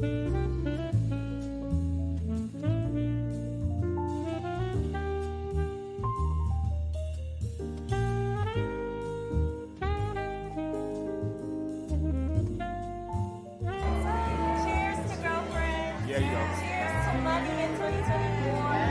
There you go. Cheers to money in 2024.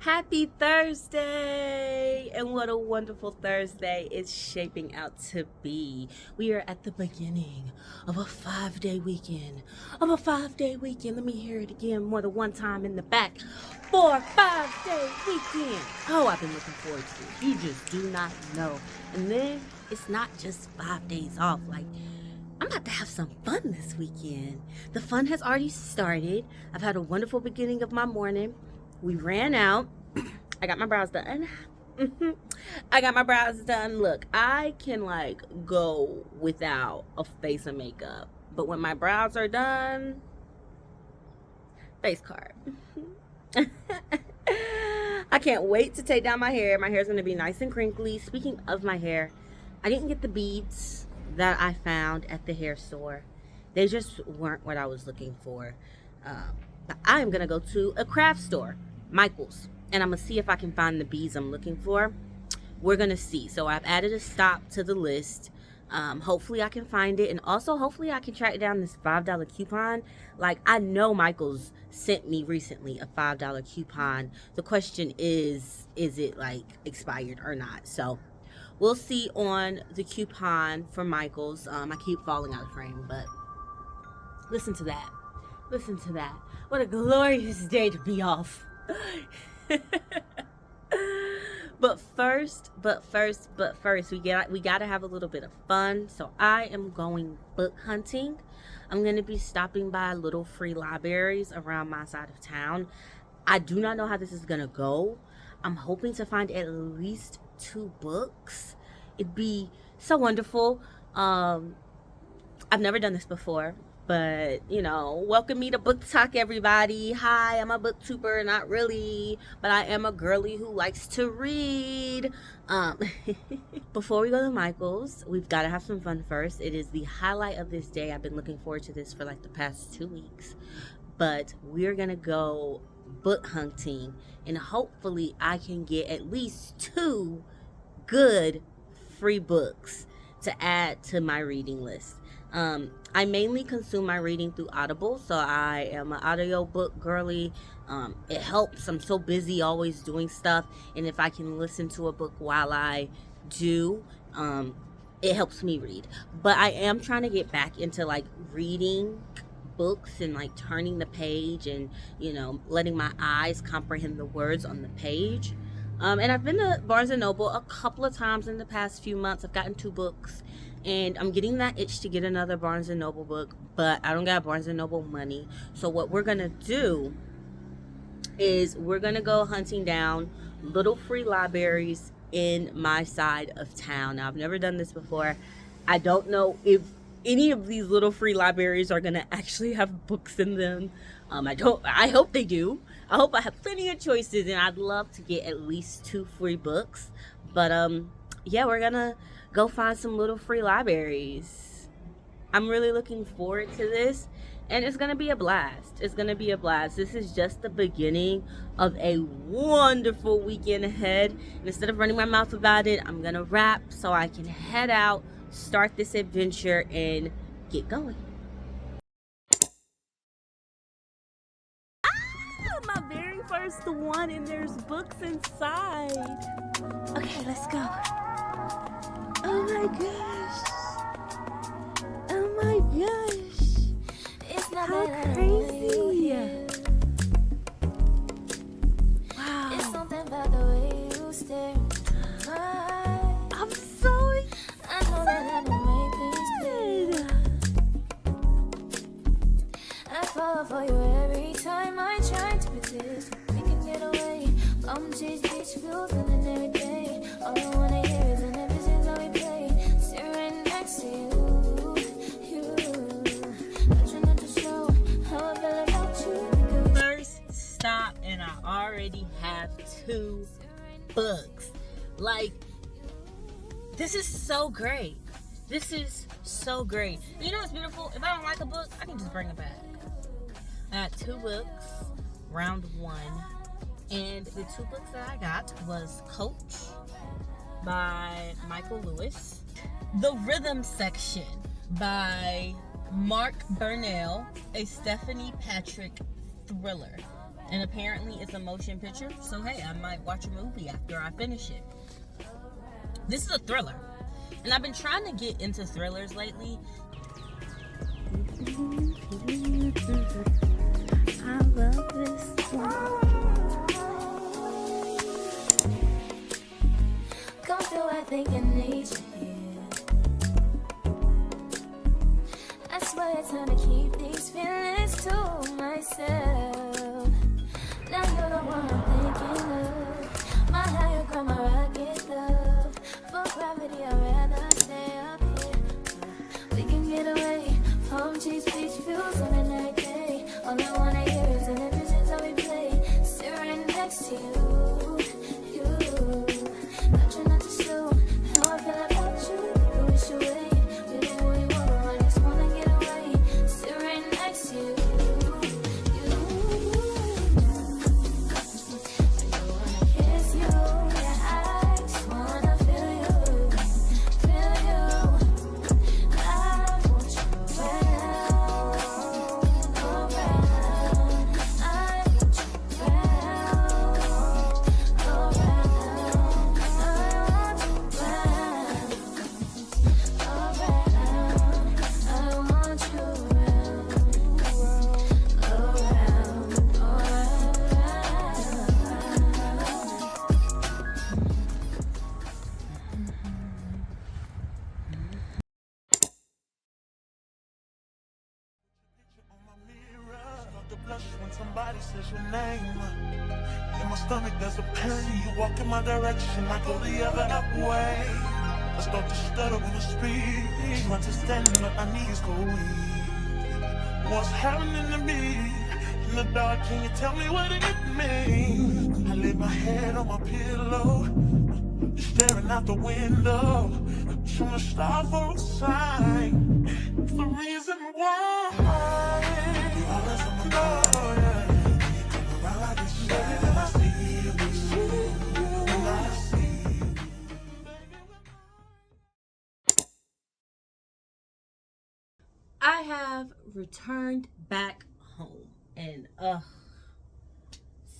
Happy Thursday! And what a wonderful Thursday it's shaping out to be. We are at the beginning of a 5-day weekend. Let me hear it again more than one time in the back. For a 5-day weekend. Oh, I've been looking forward to this. You just do not know. And then it's not just 5 days off. Like, I'm about to have some fun this weekend. The fun has already started. I've had a wonderful beginning of my morning. We ran out. I got my brows done. Look, I can like go without a face of makeup, but when my brows are done, face card. I can't wait to take down my hair. My hair's gonna be nice and crinkly. Speaking of my hair, I didn't get the beads that I found at the hair store. They just weren't what I was looking for. But I am gonna go to a craft store, Michael's, and I'm gonna see if I can find the beads I'm looking for. We're gonna see. So I've added a stop to the list. Hopefully I can find it, and also hopefully I can track down this $5 coupon. Like, I know Michael's sent me recently a $5 coupon. The question is it like expired or not? So we'll see on the coupon for Michael's. I keep falling out of frame, but listen to that. Listen to that. What a glorious day to be off. But first, we gotta have a little bit of fun. So I am going book hunting. I'm gonna be stopping by little free libraries around my side of town. I do not know how this is gonna go. I'm hoping to find at least 2 books. It'd be so wonderful. I've never done this before. But, you know, welcome me to Book Talk, everybody. Hi, I'm a booktuber, not really, but I am a girly who likes to read. Um, Before we go to Michael's, we've got to have some fun first. It is the highlight of this day. I've been looking forward to this for like the past 2 weeks. But we're going to go book hunting, and hopefully I can get at least 2 good free books to add to my reading list. I mainly consume my reading through Audible, so I am an audiobook girly. It helps. I'm so busy always doing stuff, and if I can listen to a book while I do, it helps me read. But I am trying to get back into like reading books and like turning the page and, you know, letting my eyes comprehend the words on the page. And I've been to Barnes and Noble a couple of times in the past few months. I've gotten 2 books, and I'm getting that itch to get another Barnes and Noble book, but I don't got Barnes and Noble money. So what we're gonna do is we're gonna go hunting down little free libraries in my side of town. Now, I've never done this before. I don't know if any of these little free libraries are gonna actually have books in them. I hope they do. I hope I have plenty of choices, and I'd love to get at least 2 free books. But yeah, we're gonna go find some little free libraries. I'm really looking forward to this, and it's gonna be a blast. It's gonna be a blast. This is just the beginning of a wonderful weekend ahead. And instead of running my mouth about it, I'm gonna wrap so I can head out, start this adventure, and get going. My very first one, and there's books inside. Okay, let's go. Oh my gosh. Oh my gosh. It's not How that crazy. It's Wow. something about the way you stare into my eyes. I'm so I know that I don't make things clear. I fall for you every time I try to resist. We can get away from these beach views and every day. All I wanna hear is an episode that we play. Sitting right next to you. I try not to show how I feel about you. first stop, and I already have 2 books. Like, this is so great. This is so great. You know what's beautiful? If I don't like a book, I can just bring it back. I got 2 books, round 1. And the 2 books that I got was Coach by Michael Lewis, The Rhythm Section by Mark Burnell, a Stephanie Patrick thriller. And apparently it's a motion picture, so hey, I might watch a movie after I finish it. This is a thriller, and I've been trying to get into thrillers lately. I love this one. Come through, I think I need you here. I swear it's time to keep these feelings to myself. Now you're the one I'm thinking of. My higher ground, my rocket love. For gravity, I'd rather stay up here. We can get away from cheese beach views on a night day. All I wanna hear is an episode that we play. Sit right next to you. I try not to show how I feel about you. You wish away. We do what we want, but I just wanna get away. Sit right next to you. I don't wanna kiss you. Yeah, I just wanna feel you. Feel you. I want you around. I want you around. When somebody says your name, in my stomach there's a pain. You walk in my direction, I go the other way. I start to stutter when I speak, understanding that my knees go weak. What's happening to me? In the dark, can you tell me what it means? I lay my head on my pillow, staring out the window, trying to stop for a sign. It's the reason why. You always on my mind. Yeah. You come around like this, baby, when I see you, when I see you. I have returned back home, and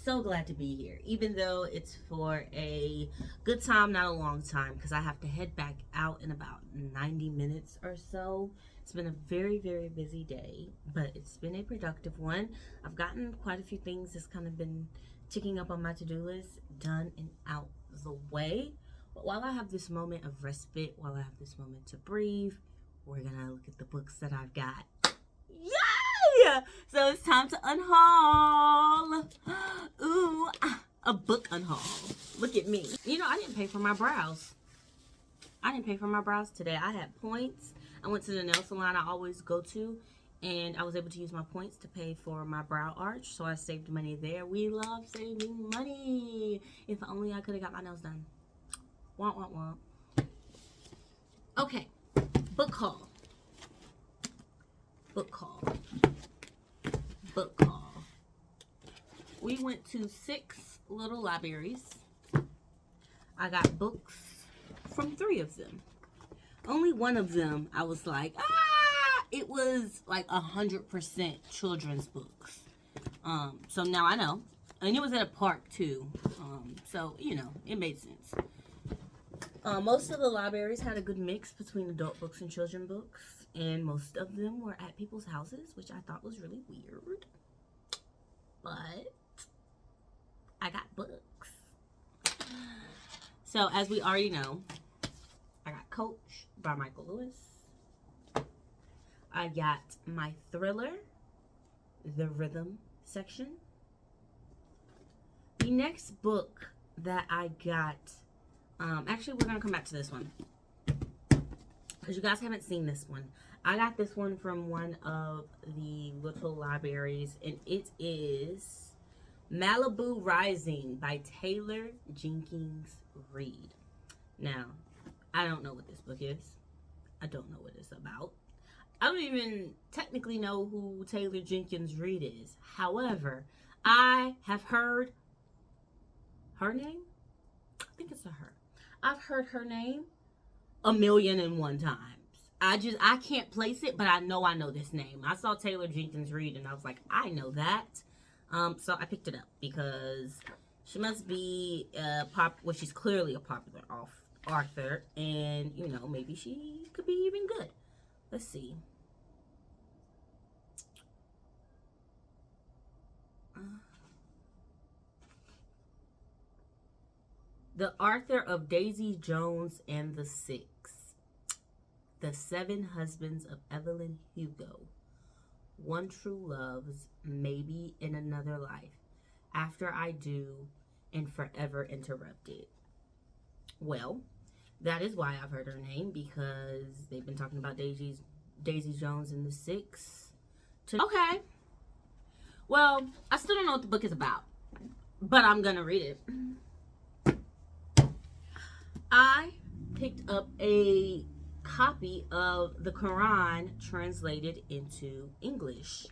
so glad to be here, even though it's for a good time, not a long time, because I have to head back out in about 90 minutes or so. It's been a very, very busy day, but it's been a productive one. I've gotten quite a few things that's kind of been ticking up on my to-do list, done and out the way. But while I have this moment of respite, while I have this moment to breathe, we're gonna look at the books that I've got. Yay! So it's time to unhaul. Ooh, a book unhaul. Look at me. You know, I didn't pay for my brows. I didn't pay for my brows today. I had points. I went to the nail salon I always go to, and I was able to use my points to pay for my brow arch, so I saved money there. We love saving money. If only I could have got my nails done. Womp, womp, womp. Okay, book haul. Book haul. Book haul. We went to 6 little libraries. I got books from 3 of them. Only one of them, I was like, it was like 100% children's books. So now I know. And it was at a park too. So, you know, it made sense. Most of the libraries had a good mix between adult books and children books. And most of them were at people's houses, which I thought was really weird. But I got books. So, as we already know, I got Coach by Michael Lewis. I got my thriller, The Rhythm section. The next book that I got, actually, we're going to come back to this one, because you guys haven't seen this one. I got this one from one of the little libraries, and it is Malibu Rising by Taylor Jenkins Reid. Now, I don't know what this book is. I don't know what it's about. I don't even technically know who Taylor Jenkins Reid is. However, I have heard her name. I think it's a her. I've heard her name 1,000,001 times. I can't place it, but I know this name. I saw Taylor Jenkins Reid and I was like, I know that. So I picked it up because she must be she's clearly a popular author, and you know, maybe she could be even good. Let's see. The author of Daisy Jones and the Six, The 7 Husbands of Evelyn Hugo, One True Loves, Maybe in Another Life, After I Do, and Forever Interrupted. Well, that is why I've heard her name, because they've been talking about Daisy Jones and the Six. Okay. Well, I still don't know what the book is about, but I'm gonna read it. I picked up a copy of the Quran translated into English.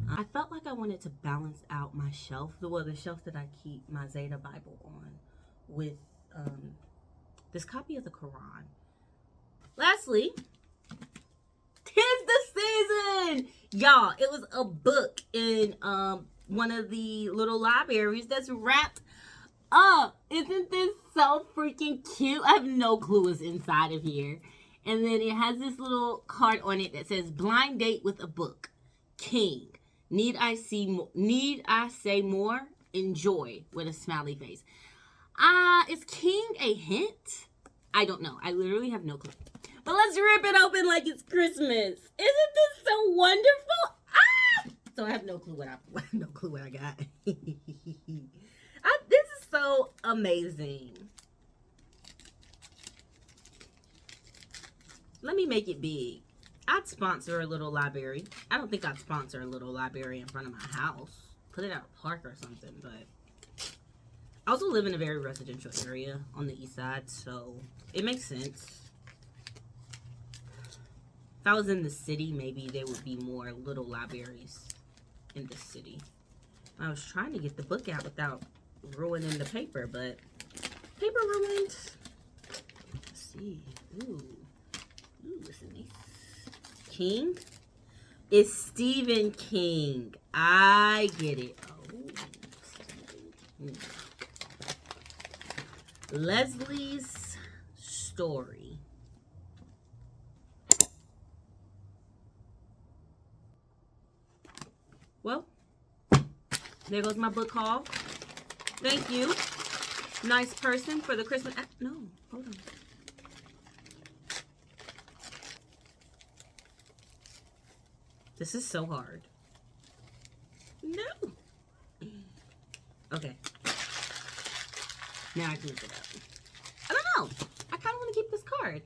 I felt like I wanted to balance out my shelf, the shelf that I keep my Zeta Bible on, with this copy of the Quran. Lastly, 'tis the season! Y'all, it was a book in one of the little libraries that's wrapped up. Isn't this so freaking cute? I have no clue what's inside of here. And then it has this little card on it that says, blind date with a book. King. Need I say more? Enjoy, with a smiley face. Is King a hint? I don't know. I literally have no clue. But let's rip it open like it's Christmas. Isn't this so wonderful? So I have no clue what I got. This is so amazing. Let me make it big. I'd sponsor a little library. I don't think I'd sponsor a little library in front of my house. Put it at a park or something, but I also live in a very residential area on the east side, so it makes sense. If I was in the city, maybe there would be more little libraries in the city. I was trying to get the book out without ruining the paper, but paper ruined. Let's see. Ooh, it's a nice King. It's Stephen King. I get it. Oh. Leslie's Story. Well, there goes my book haul. Thank you. Nice person for the Christmas. No, hold on. This is so hard. No. Okay. Now I can look it up. I don't know. I kind of want to keep this card.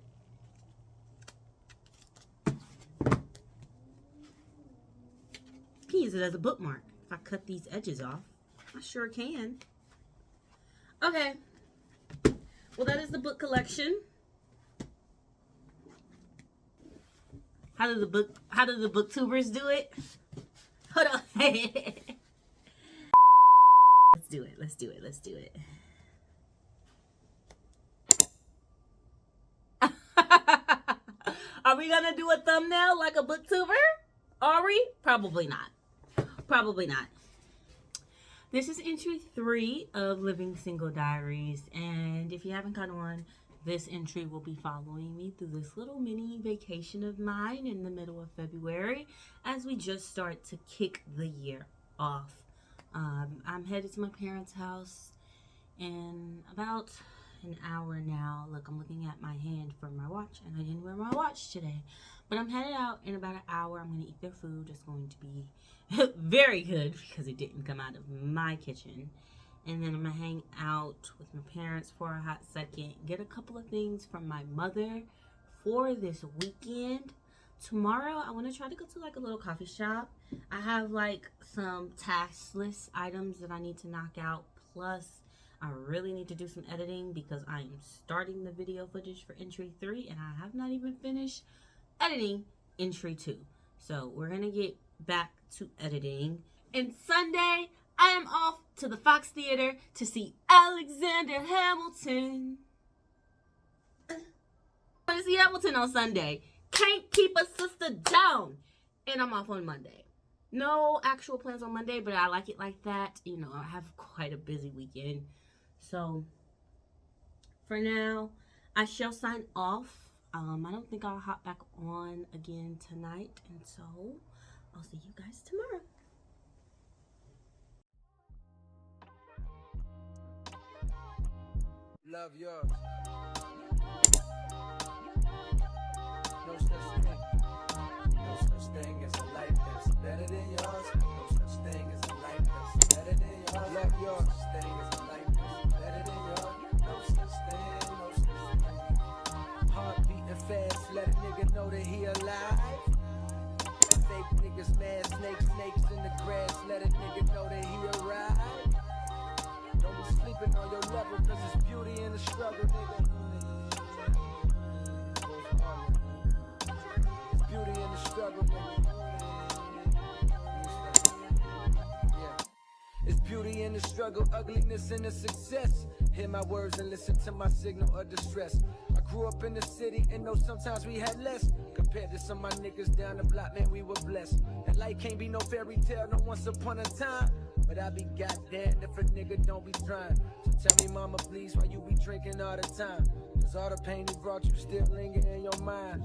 Can use it as a bookmark. If I cut these edges off, I sure can. Okay. Well, that is the book collection. How do the booktubers do it? Hold on. Let's do it. Let's do it. Let's do it. Are we gonna do a thumbnail like a booktuber? Are we? Probably not. Probably not. This is entry 3 of Living Single Diaries, and if you haven't caught on, this entry will be following me through this little mini vacation of mine in the middle of February as we just start to kick the year off. I'm headed to my parents' house in about an hour now. Look, I'm looking at my hand for my watch, and I didn't wear my watch today. But I'm headed out in about an hour. I'm going to eat their food. It's going to be very good because it didn't come out of my kitchen. And then I'm going to hang out with my parents for a hot second. Get a couple of things from my mother for this weekend. Tomorrow, I want to try to go to like a little coffee shop. I have like some task list items that I need to knock out. Plus, I really need to do some editing because I am starting the video footage for entry 3 and I have not even finished editing entry 2. So we're going to get back to editing. And Sunday, I am off to the Fox Theater to see Alexander Hamilton. I'm going to see Hamilton on Sunday. Can't keep a sister down. And I'm off on Monday. No actual plans on Monday, but I like it like that. You know, I have quite a busy weekend. So, for now, I shall sign off. I don't think I'll hop back on again tonight. And so, I'll see you guys tomorrow. Love yours. No such thing. No such thing as a life that's better than yours. No such thing as a life that's better than yours. Love yours. No such thing as a life that's better than yours. No such thing. No such thing. Heart beating fast. Let a nigga know that he alive. Fake niggas mad. Snakes in the grass. Let a nigga know that he arrived. Don't be sleeping on your lover, cause it's beauty in the struggle, nigga. It's beauty in the struggle, nigga. Yeah. It's beauty in the struggle, ugliness in the success. Hear my words and listen to my signal of distress. I grew up in the city and know sometimes we had less. Compared to some of my niggas down the block, man, we were blessed. And life can't be no fairy tale, no once upon a time. But I be goddamn if a nigga don't be trying. So tell me, mama, please, why you be drinking all the time? Cause all the pain he brought you still linger in your mind.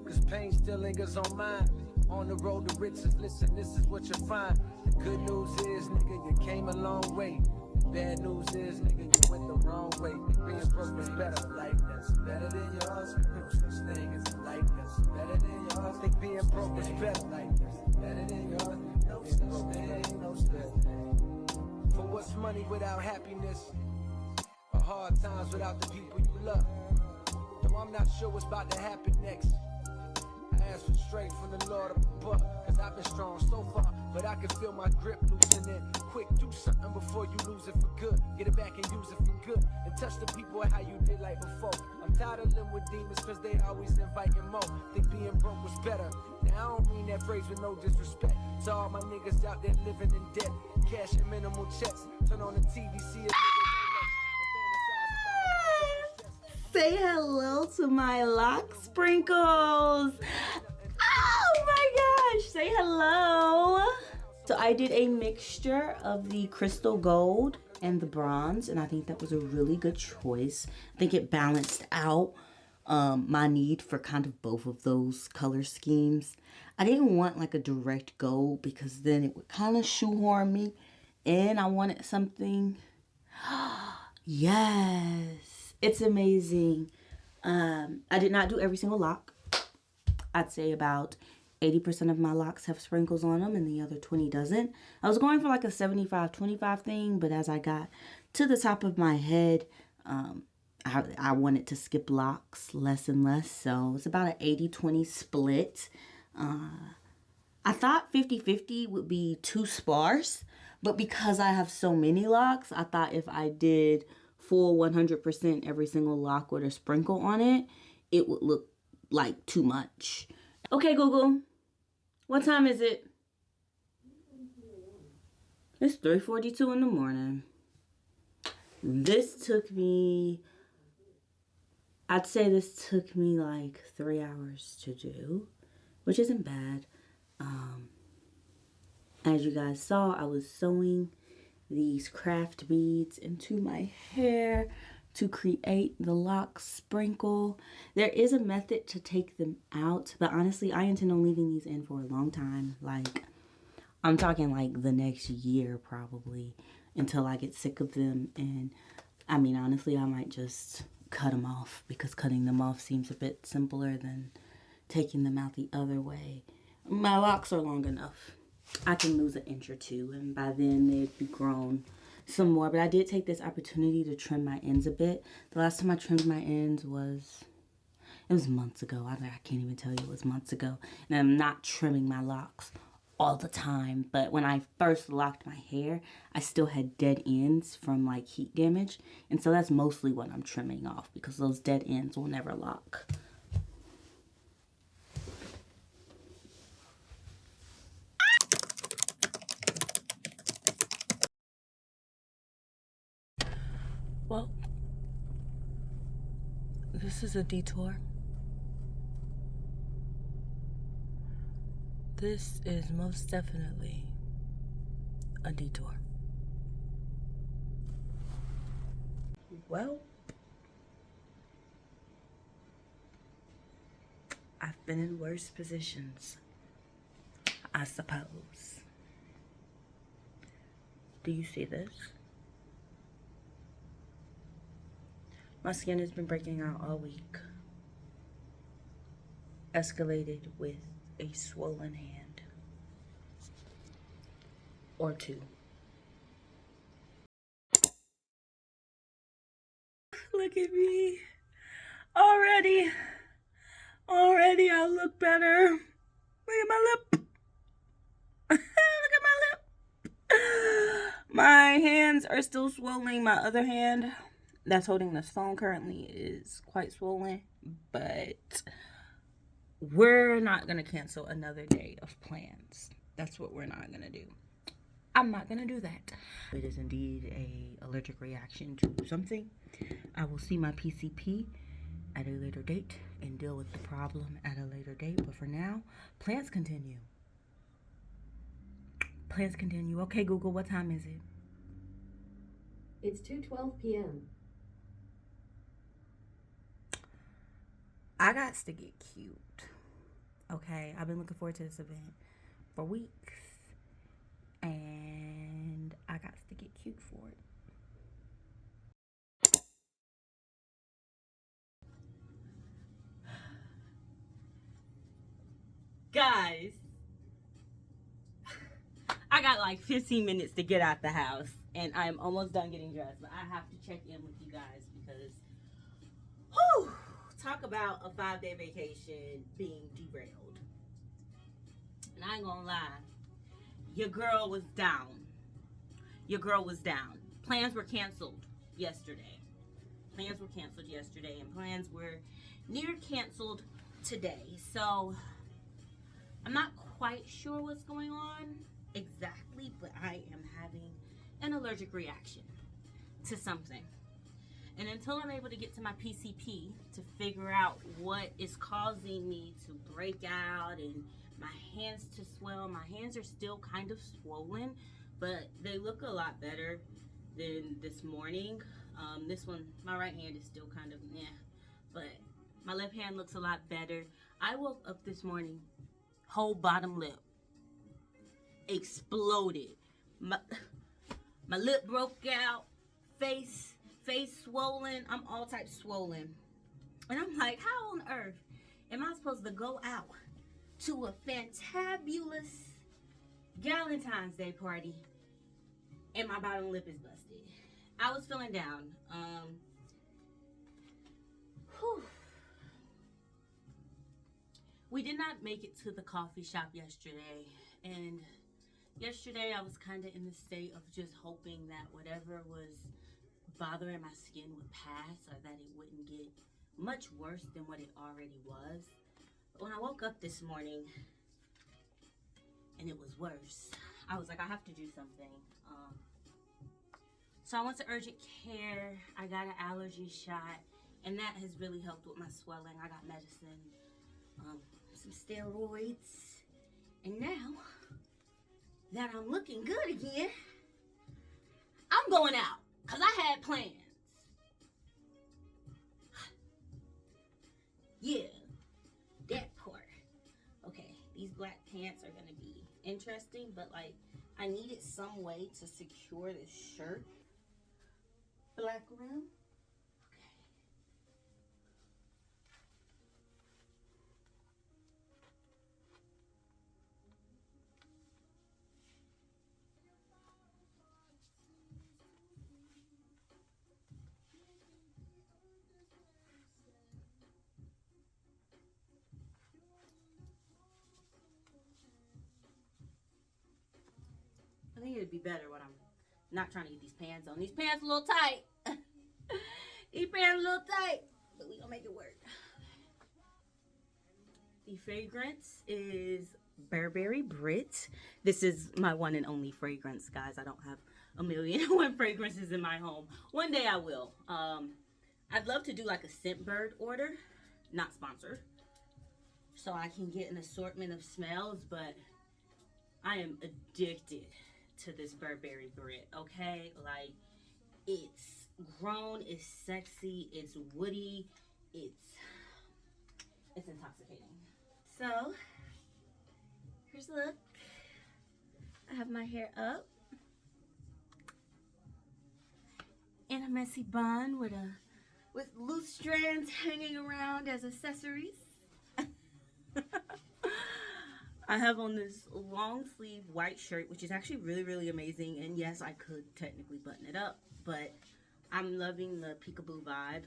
Cause pain still lingers on mine. On the road to riches, listen, this is what you find. The good news is, nigga, you came a long way. The bad news is, nigga, you went the wrong way. Being broke is better. Life that's better than yours. No such thing as a life that's better than yours. Think being broke is better. Life that's better than yours. No such thing, no such thing. For what's money without happiness? Or hard times without the people you love? Though I'm not sure what's about to happen next. I blessed with strength from the Lord above. Cause I've been strong so far, but I can feel my grip loosening. Quick, do something before you lose it for good. Get it back and use it for good. And touch the people how you did like before. I'm tired of living with demons cause they always inviting more. Think being broke was better. Now I don't mean that phrase with no disrespect to all my niggas out there living in debt. Cash and minimal checks. Turn on the TV, see a nigga Say hello to my lock sprinkles. Oh my gosh, say hello. So I did a mixture of the crystal gold and the bronze, and I think that was a really good choice. I think it balanced out my need for kind of both of those color schemes. I didn't want like a direct gold because then it would kind of shoehorn me in. I wanted something. Yes, it's amazing. I did not do every single lock. I'd say about 80% of my locks have sprinkles on them and the other 20 doesn't. I was going for like a 75-25 thing, but as I got to the top of my head, I wanted to skip locks less and less. So it's about an 80-20 split. I thought 50-50 would be too sparse, but because I have so many locks, I thought if I did full 100% every single lock with a sprinkle on it, it would look like too much. Okay, Google, what time is it? It's 3:42 in the morning. This took me, I'd say this took me like 3 hours to do, which isn't bad. As you guys saw, I was sewing these craft beads into my hair to create the lock sprinkle. There is a method to take them out, but honestly, I intend on leaving these in for a long time. Like, I'm talking like the next year probably, until I get sick of them. And I mean, honestly, I might just cut them off because cutting them off seems a bit simpler than taking them out the other way. My locks are long enough. I can lose an inch or two, and by then they'd be grown some more. But I did take this opportunity to trim my ends a bit. The last time I trimmed my ends was months ago. I can't even tell you, it was months ago. And I'm not trimming my locks all the time, but when I first locked my hair, I still had dead ends from like heat damage, and so that's mostly what I'm trimming off because those dead ends will never lock. Well, this is a detour. This is most definitely a detour. Well, I've been in worse positions, I suppose. Do you see this? My skin has been breaking out all week. Escalated with a swollen hand. Or two. Look at me. Already I look better. Look at my lip. Look at my lip. My hands are still swollen. My other hand that's holding this phone currently is quite swollen, but we're not gonna cancel another day of plans. That's what we're not gonna do. I'm not gonna do that. It is indeed a allergic reaction to something. I will see my PCP at a later date and deal with the problem at a later date, but for now, plans continue. Plans continue. Okay, Google, what time is it? It's 2:12 p.m. I got to get cute. Okay, I've been looking forward to this event for weeks, and I got to get cute for it. Guys, I got like 15 minutes to get out the house, and I'm almost done getting dressed, but I have to check in with you guys because, whew, talk about a 5-day vacation being derailed. And I ain't gonna lie, your girl was down. Your girl was down. Plans were canceled yesterday. Plans were canceled yesterday, and plans were near canceled today. So I'm not quite sure what's going on exactly, but I am having an allergic reaction to something. And until I'm able to get to my PCP to figure out what is causing me to break out and my hands to swell, my hands are still kind of swollen, but they look a lot better than this morning. This one, my right hand is still kind of but my left hand looks a lot better. I woke up this morning, whole bottom lip exploded. My lip broke out, face swollen. I'm all types swollen. And I'm like, how on earth am I supposed to go out to a fantabulous Valentine's Day party and my bottom lip is busted? I was feeling down. We did not make it to the coffee shop yesterday, and yesterday I was kind of in the state of just hoping that whatever was bothering my skin would pass, or that it wouldn't get much worse than what it already was. But when I woke up this morning and it was worse, I was like, I have to do something. So I went to urgent care. I got an allergy shot, and that has really helped with my swelling. I got medicine, some steroids, and now that I'm looking good again, I'm going out because I had plans. Yeah, that part. Okay, these black pants are gonna be interesting, but like I needed some way to secure this shirt. Black rim. Okay. I think it'd be better when I'm not trying to get these pants on. These pants a little tight. These pants a little tight, but we gonna make it work. The fragrance is Burberry Brit. This is my one and only fragrance, guys. I don't have a million and one fragrances in my home. One day I will. I'd love to do like a Scentbird order, not sponsored, so I can get an assortment of smells, but I am addicted to this Burberry Brit, okay? Like, it's grown, it's sexy, it's woody, it's intoxicating. So, here's the look. I have my hair up in a messy bun with loose strands hanging around as accessories. I have on this long sleeve white shirt, which is actually really, really amazing. And yes, I could technically button it up, but I'm loving the peekaboo vibe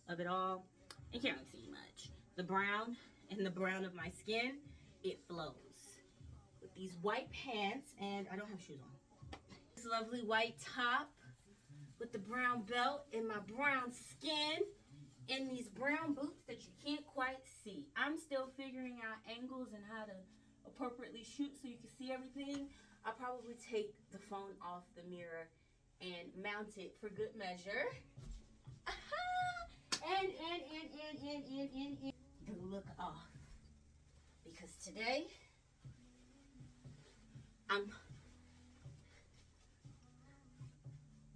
of it all. You can't really see much. The brown and the brown of my skin, it flows. With these white pants, and I don't have shoes on. This lovely white top with the brown belt and my brown skin and these brown boots that you can't quite see. I'm still figuring out angles and how to appropriately shoot so you can see everything. I'll probably take the phone off the mirror and mount it for good measure. And the look off. Because today,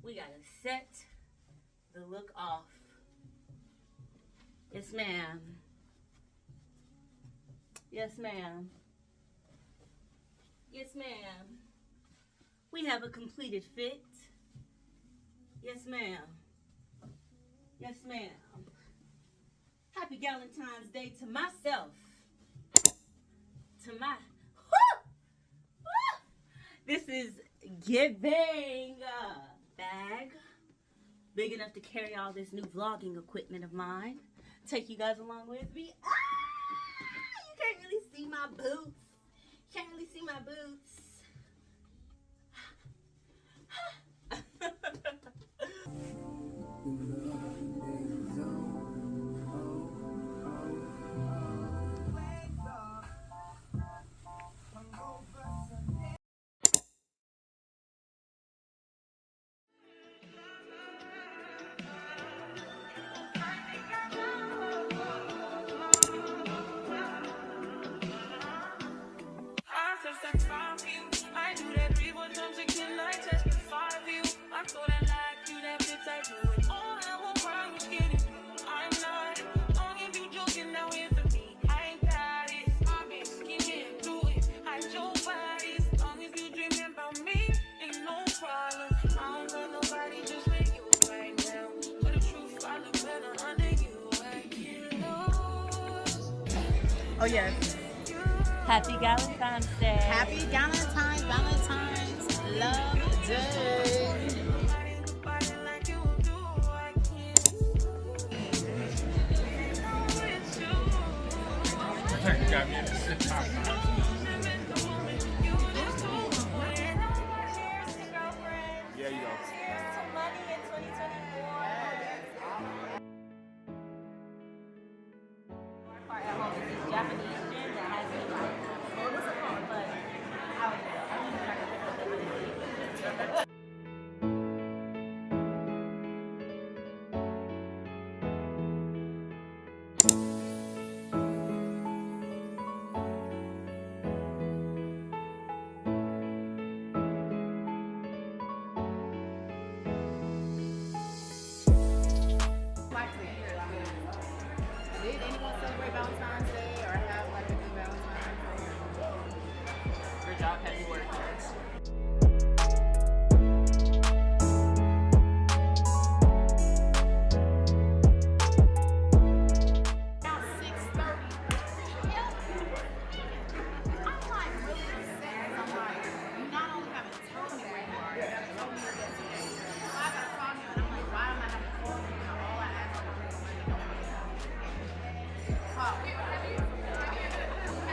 we gotta set the look off. Yes, ma'am. Yes, ma'am. Yes, ma'am. We have a completed fit. Yes, ma'am. Yes, ma'am. Happy Valentine's Day to myself. To my... Woo! Woo! This is giving a bag big enough to carry all this new vlogging equipment of mine. Take you guys along with me. Ah! You can't really see my boots. You can't really see my boots. I testify for you. I do that 3 more times again. I testify for you. I'm so that like you, that bitch I do it. All I will cry was getting through. I'm not long if you joking now here for me. I ain't got it. I've been scheming through it. I your bodies. Long as you dreaming about me, ain't no problem. I don't got nobody just for you right now. For the truth, I look better under you. I can't lose. Oh yes. Happy Valentine's Day. Happy Valentine's Love Day. You got me in the shit. Yeah, you know. Cheers to money in 2024. Part at home is this Japanese gin that has me like, well, what's it called? But I don't know. I'm just trying to pick up the money. Did anyone celebrate Valentine's Day or have like a good Valentine's Day? Your job has worked. About 6:30. I'm like really upset. I'm like, you not only haven't told me where you are, you haven't told me your destination. So I gotta call you and I'm like, why am I having to call you? You know, all I asked for was money, no money. Call. No, I called anybody. He's like, sometimes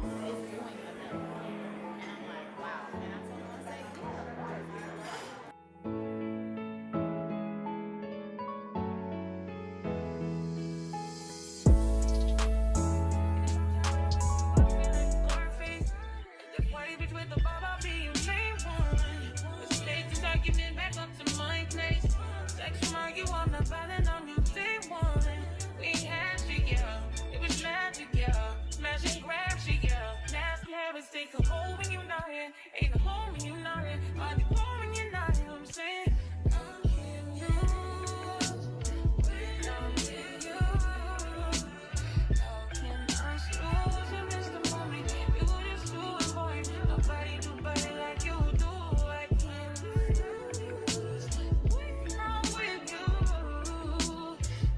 he is doing enough. And I'm like, wow. And I told him, I said, yeah. Take a hold when you're not here. Ain't a home when you're not here. Are you home when you're not here? I'm saying, I can't lose when I'm with you. How can I snooze and miss the moment? You just too important. Nobody do body like you do. I can't lose when I'm with you.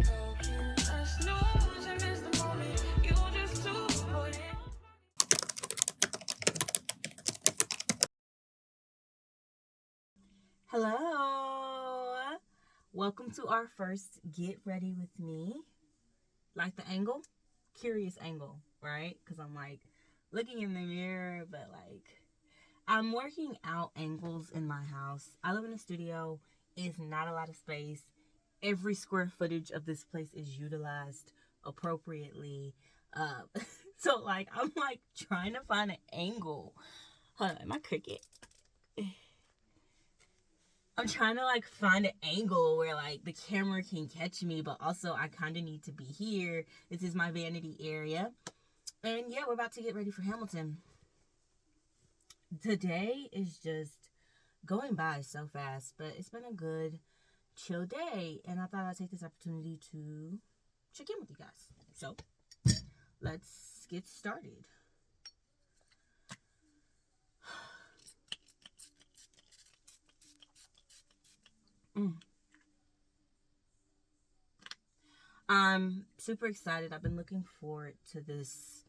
How can I snooze and miss the moment? You just too important. Hello. Welcome to our first Get Ready With Me. Like the angle? Curious angle, right? Because I'm like looking in the mirror, but like I'm working out angles in my house. I live in a studio. It's not a lot of space. Every square footage of this place is utilized appropriately. So like I'm like trying to find an angle. Hold on, my cricket. I'm trying to like find an angle where like the camera can catch me, but also I kind of need to be here. This is my vanity area. And yeah, we're about to get ready for Hamilton. Today is just going by so fast, but it's been a good chill day. And I thought I'd take this opportunity to check in with you guys. So let's get started. I'm super excited. I've been looking forward to this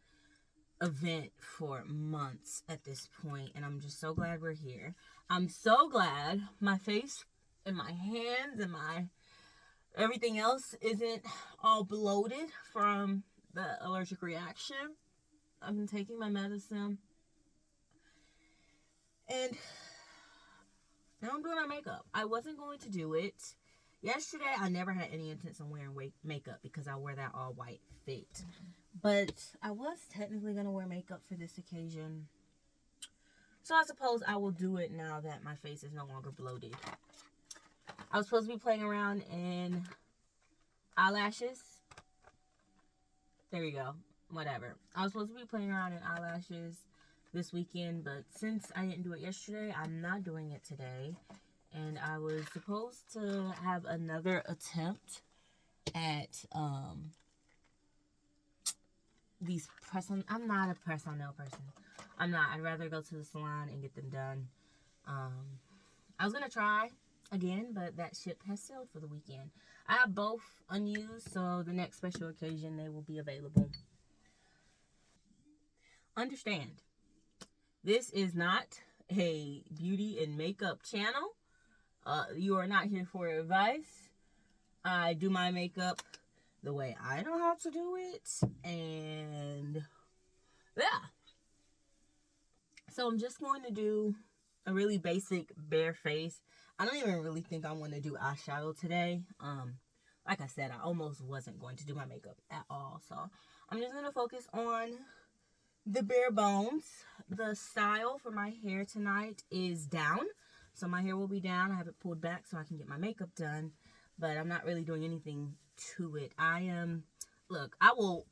event for months at this point, and I'm just so glad we're here. I'm so glad my face and my hands and my everything else isn't all bloated from the allergic reaction. I've been taking my medicine, and now I'm doing my makeup. I wasn't going to do it yesterday. I never had any intention on wearing makeup because I wear that all white fit. But I was technically going to wear makeup for this occasion. So I suppose I will do it now that my face is no longer bloated. I was supposed to be playing around in eyelashes. There you go. Whatever. I was supposed to be playing around in eyelashes this weekend, but since I didn't do it yesterday, I'm not doing it today. And I was supposed to have another attempt at these press-on. I'm not a press-on nail person. I'm not. I'd rather go to the salon and get them done. I was gonna try again, but that ship has sailed for the weekend. I have both unused, so the next special occasion they will be available. Understand, this is not a beauty and makeup channel. You are not here for advice. I do my makeup the way I know how to do it, and yeah. So I'm just going to do a really basic bare face. I don't even really think I want to do eyeshadow today. Like I said, I almost wasn't going to do my makeup at all. So I'm just going to focus on the bare bones. The style for my hair tonight is down. So my hair will be down. I have it pulled back so I can get my makeup done. But I'm not really doing anything to it. Look, I will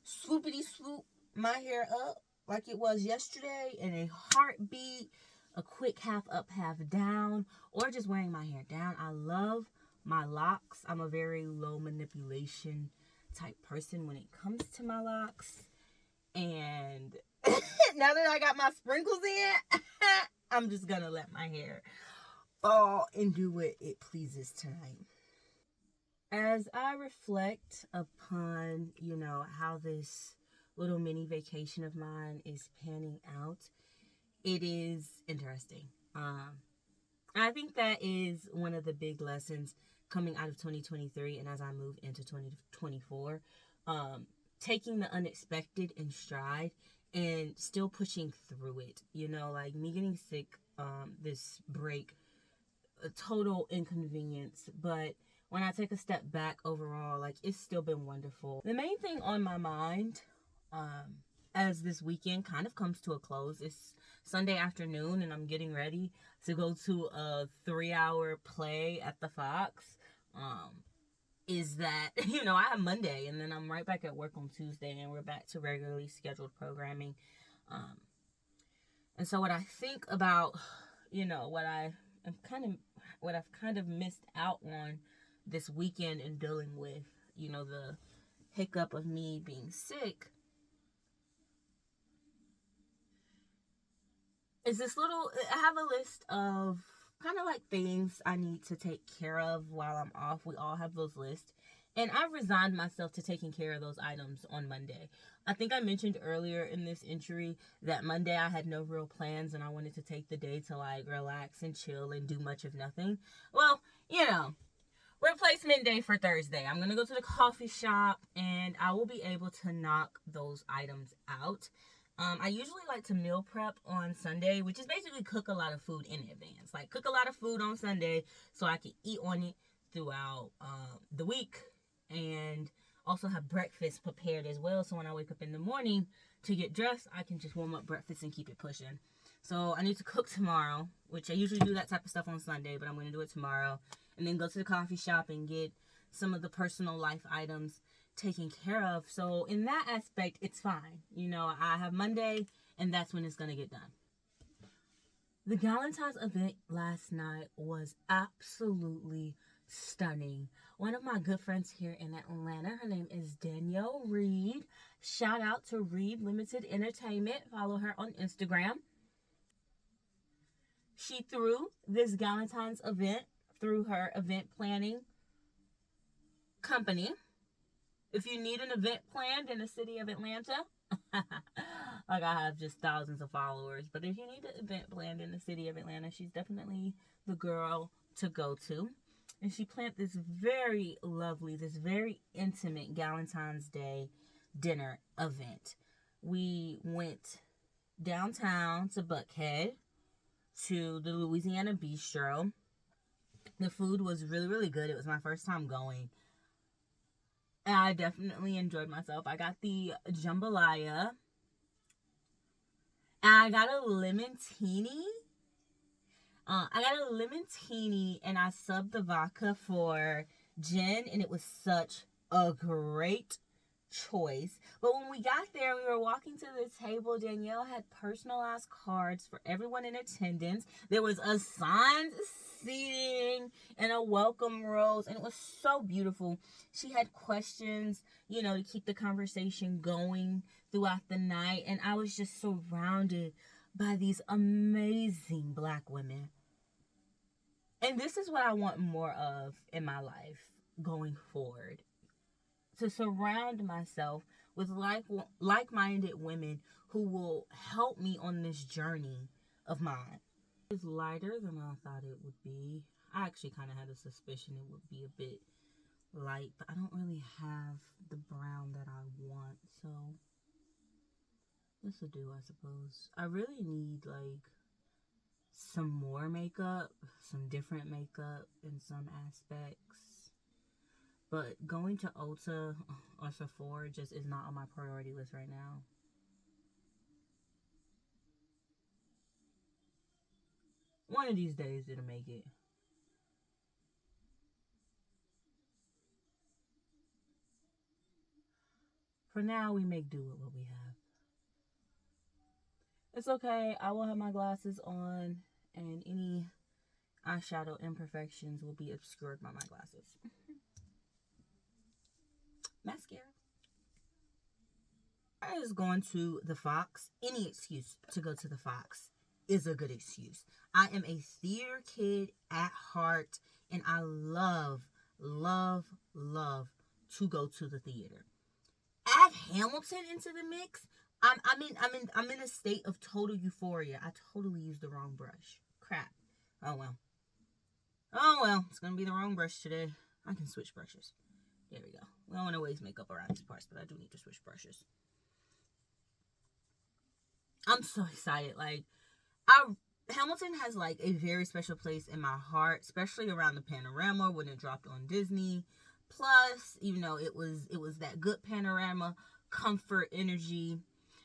swoopity swoop my hair up like it was yesterday in a heartbeat. A quick half up, half down, or just wearing my hair down. I love my locks. I'm a very low manipulation type person when it comes to my locks. And now that I got my sprinkles in, I'm just gonna let my hair fall and do what it pleases tonight. As I reflect upon, how this little mini vacation of mine is panning out, it is interesting. I think that is one of the big lessons coming out of 2023 and as I move into 2024. Taking the unexpected in stride and still pushing through it. Like me getting sick this break, a total inconvenience. But when I take a step back overall, like, it's still been wonderful. The main thing on my mind, as this weekend kind of comes to a close, it's Sunday afternoon and I'm getting ready to go to a 3-hour play at the Fox. Is that, I have Monday and then I'm right back at work on Tuesday and we're back to regularly scheduled programming. And so what I think about, what I've kind of missed out on this weekend in dealing with, the hiccup of me being sick, is I have a list of kind of like things I need to take care of while I'm off. We all have those lists. And I've resigned myself to taking care of those items on Monday. I think I mentioned earlier in this entry that Monday I had no real plans and I wanted to take the day to like relax and chill and do much of nothing. Well, replacement day for Thursday. I'm going to go to the coffee shop and I will be able to knock those items out. I usually like to meal prep on Sunday, which is basically cook a lot of food in advance. Like, cook a lot of food on Sunday so I can eat on it throughout the week. And also have breakfast prepared as well. So when I wake up in the morning to get dressed, I can just warm up breakfast and keep it pushing. So I need to cook tomorrow, which I usually do that type of stuff on Sunday, but I'm going to do it tomorrow. And then go to the coffee shop and get some of the personal life items taken care of. So in that aspect, it's fine. I have Monday and that's when it's going to get done. The Galentine's event last night was absolutely stunning. One of my good friends here in Atlanta, her name is Danielle Reed. Shout out to Reed Limited Entertainment. Follow her on Instagram. She threw this Galentine's event through her event planning company. If you need an event planned in the city of Atlanta, like I have just thousands of followers, but if you need an event planned in the city of Atlanta, she's definitely the girl to go to. And she planned this very lovely, this very intimate Valentine's Day dinner event. We went downtown to Buckhead to the Louisiana Bistro. The food was really, really good. It was my first time going. And I definitely enjoyed myself. I got the jambalaya. And I got a lemon teeny. And I subbed the vodka for gin. And it was such a great choice. But when we got there, we were walking to the table. Danielle had personalized cards for everyone in attendance. There was assigned seating and a welcome rose, and it was so beautiful. She had questions, to keep the conversation going throughout the night, and I was just surrounded by these amazing Black women. And this is what I want more of in my life going forward. To surround myself with like-minded women who will help me on this journey of mine. It's lighter than I thought it would be. I actually kind of had a suspicion it would be a bit light, but I don't really have the brown that I want, so this will do, I suppose. I really need some more makeup, some different makeup in some aspects. But going to Ulta or Sephora just is not on my priority list right now. One of these days it'll make it. For now, we make do with what we have. It's okay. I will have my glasses on, and any eyeshadow imperfections will be obscured by my glasses. Mascara. I was going to the Fox. Any excuse to go to the Fox is a good excuse. I am a theater kid at heart, and I love, love, love to go to the theater. Add Hamilton into the mix. I'm in a state of total euphoria. I totally used the wrong brush. Crap. Oh well. It's gonna be the wrong brush today. I can switch brushes. There we go. We don't want to waste makeup around these parts, but I do need to switch brushes. I'm so excited. Hamilton has a very special place in my heart, especially around the panorama when it dropped on Disney. Plus, it was that good panorama, comfort, energy.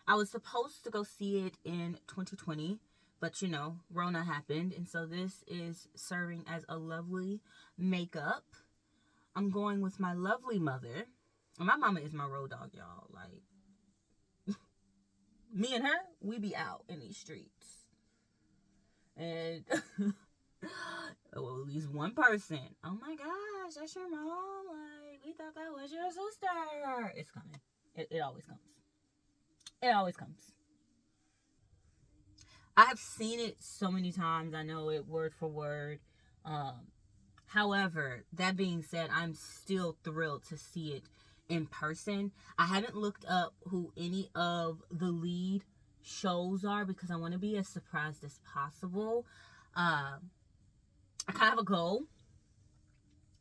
I was supposed to go see it in 2020, but Rona happened, and so this is serving as a lovely makeup. I'm going with my lovely mother. And my mama is my road dog, y'all. Me and her, we be out in these streets. And at least one person, oh my gosh, that's your mom. We thought that was your sister. It's coming. It always comes. It always comes. I have seen it so many times. I know it word for word. However, that being said, I'm still thrilled to see it in person. I haven't looked up who any of the lead shows are because I want to be as surprised as possible. I kind of have a goal.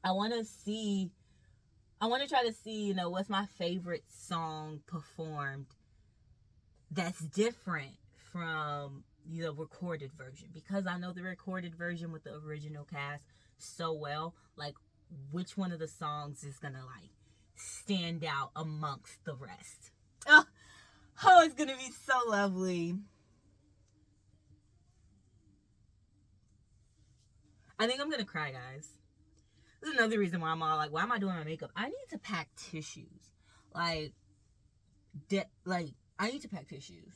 I want to try to see, what's my favorite song performed that's different from the recorded version, because I know the recorded version with the original cast so well. Which one of the songs is gonna stand out amongst the rest? Oh, it's gonna be so lovely. I think I'm gonna cry, guys. This is another reason why I'm all why am I doing my makeup? I need to pack tissues. I need to pack tissues.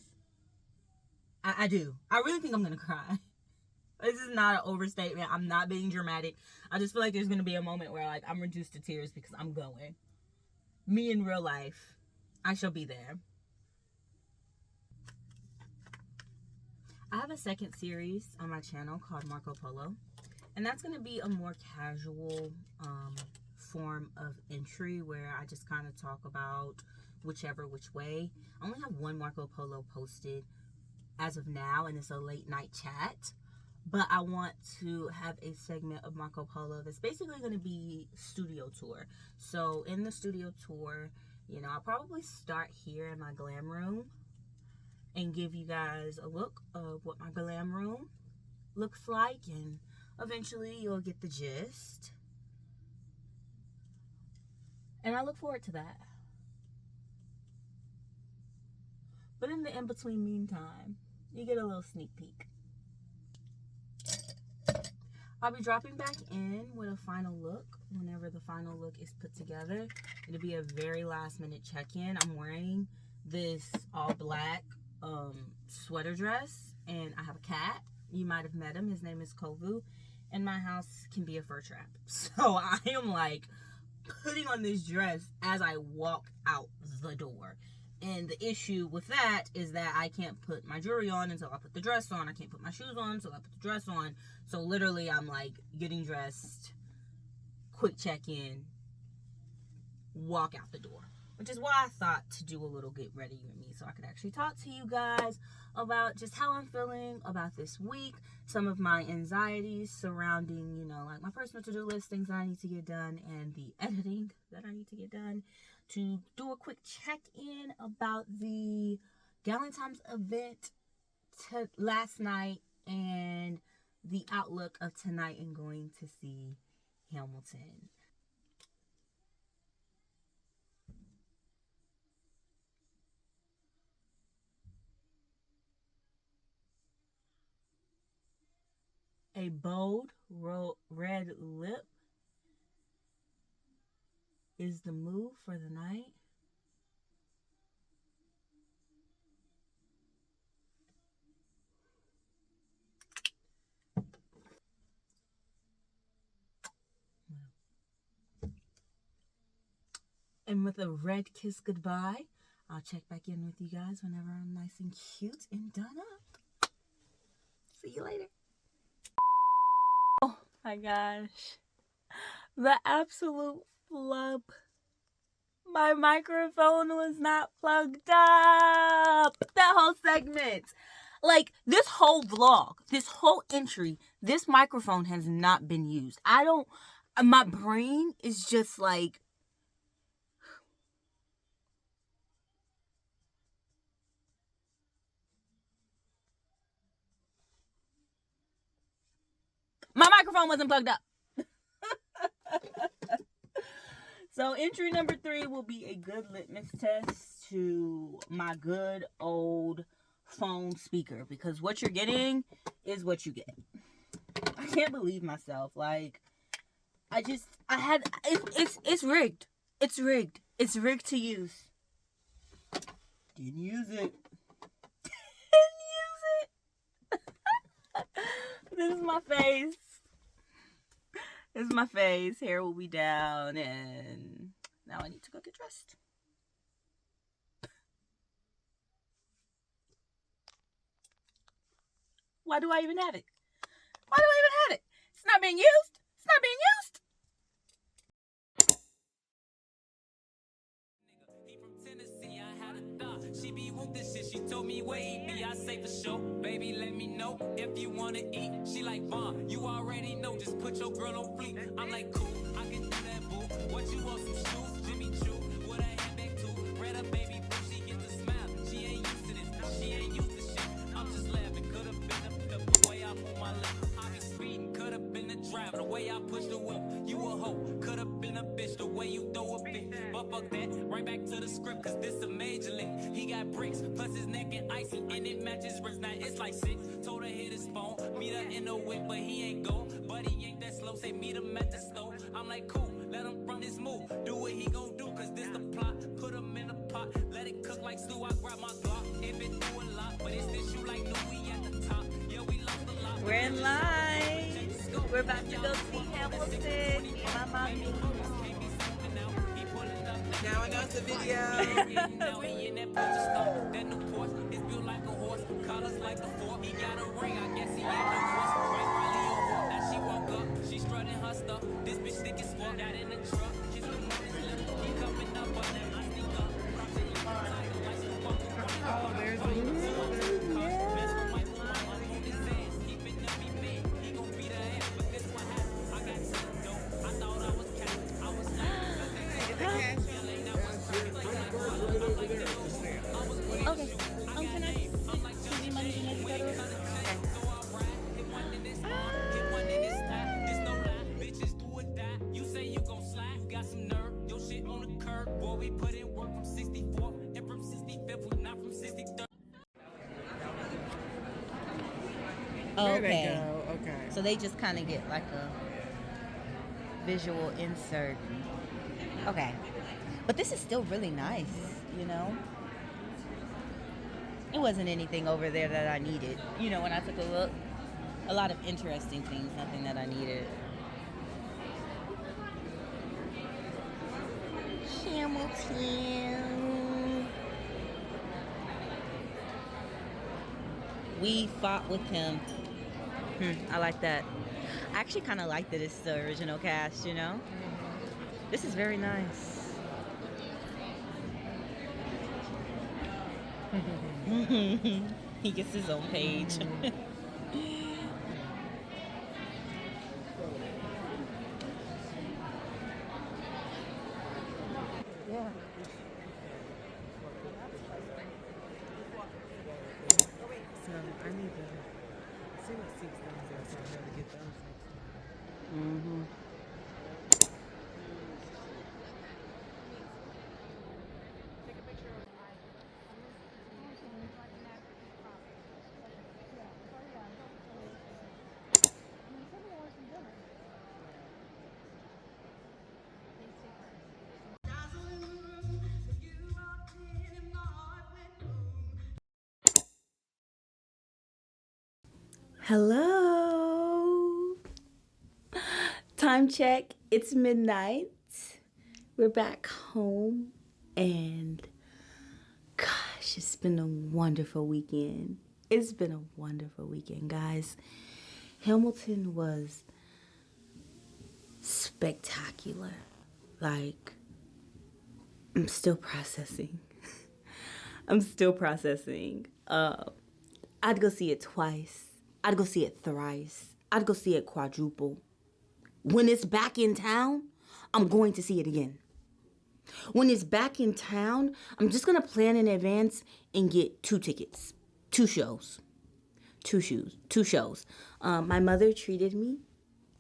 I do. I really think I'm gonna cry. This is not an overstatement. I'm not being dramatic. I just feel like there's gonna be a moment where I'm reduced to tears because I'm going. Me in real life, I shall be there. I have a second series on my channel called Marco Polo, and that's gonna be a more casual, form of entry where I just kind of talk about which way. I only have one Marco Polo posted as of now, and it's a late night chat. But I want to have a segment of Marco Polo that's basically going to be studio tour. So in the studio tour, you know, I'll probably start here in my glam room and give you guys a look of what my glam room looks like, and eventually you'll get the gist. And I look forward to that. But in the in-between meantime, you get a little sneak peek. I'll be dropping back in with a final look whenever the final look is put together. It'll be a very last minute check-in. I'm wearing this all black sweater dress, and I have a cat. You might have met him. His name is Kovu. And my house can be a fur trap. So I am like putting on this dress as I walk out the door. And the issue with that is that I can't put my jewelry on until I put the dress on. I can't put my shoes on until I put the dress on. So literally I'm like getting dressed, quick check-in, walk out the door. Which is why I thought to do a little get ready with me so I could actually talk to you guys about just how I'm feeling about this week, some of my anxieties surrounding, you know, like my personal to-do list, things that I need to get done, and the editing that I need to get done, to do a quick check-in about the Galentine's event last night and the outlook of tonight and going to see Hamilton. A bold red lip is the move for the night. And with a red kiss goodbye, I'll check back in with you guys whenever I'm nice and cute and done up. See you later. Oh my gosh. The absolute flub. My microphone was not plugged up. That whole segment. Like, this whole vlog, this whole entry, this microphone has not been used. My brain is just like, my microphone wasn't plugged up. So entry number 3 will be a good litmus test to my good old phone speaker, because what you're getting is what you get. I can't believe myself. Like, it's rigged. It's rigged. It's rigged to use. Didn't use it. Didn't use it. This is my face. This is my face. Hair will be down, and now I need to go get dressed. Why do I even have it? Why do I even have it? It's not being used. It's not being used. He from Tennessee, I had a thought. She be with this shit, she told me where he be. I say for sure, baby, let me know if you wanna eat. She like, Vaughn, you already know, just put your girl on fleek. I'm like, cool, I can do that, boo. What you want, some shoes? Jimmy Choo, with a handbag too. Red up, baby, boo, she get the smile. She ain't used to this, she ain't used to shit. I'm just laughing, could've been the way I move my lips. I be speeding, could've been the driver, the way I push the whip. You a hoe, could've been a bitch, the way you throw a fit. But fuck that, right back to the script, cause this a major lick. He got bricks, plus his neck and icy, and it matches wrist. Now it's like 6. Told her hit his phone, meet her in the whip, but he ain't go. But he ain't that slow, say meet him at the store. I'm like, cool, let him run his move. Do what he gon' do, cause this the plot. Put him in the pot, let it cook like stew. I grab my Glock, if it do a lot, but it's this you like, no, we at the top. Yeah, we lost a lot. We're in line. We're about to go see Hamilton. My mommy. Now I know it's a video. Now he in that punch stuff. That new Porsche is built like a horse, colors like a fork. He got a ring, I guess he ain't no horse. Right, Riley on. Now she woke up, she strutting her stuff. This bitch thick as fuck. Got in the truck, Okay. Can I see you money next photo? There they Okay. go. Okay. So they just kind of get like a visual insert. Okay. But this is still really nice, you know? It wasn't anything over there that I needed. You know, when I took a look, a lot of interesting things, nothing that I needed. Hamilton. We fought with him. I like that. I actually kind of like that it's the original cast, you know? This is very nice. He gets his own page. Yeah. So I need to see what seats those are so I know to get those next time. Mm-hmm. Hello. Time check. It's midnight. We're back home. And gosh, it's been a wonderful weekend. It's been a wonderful weekend, guys. Hamilton was spectacular. Like, I'm still processing. I'm still processing. I'd go see it twice. I'd go see it thrice. I'd go see it quadruple. When it's back in town, I'm going to see it again. When it's back in town, I'm just going to plan in advance and get 2 tickets. 2 shows. 2 shows. My mother treated me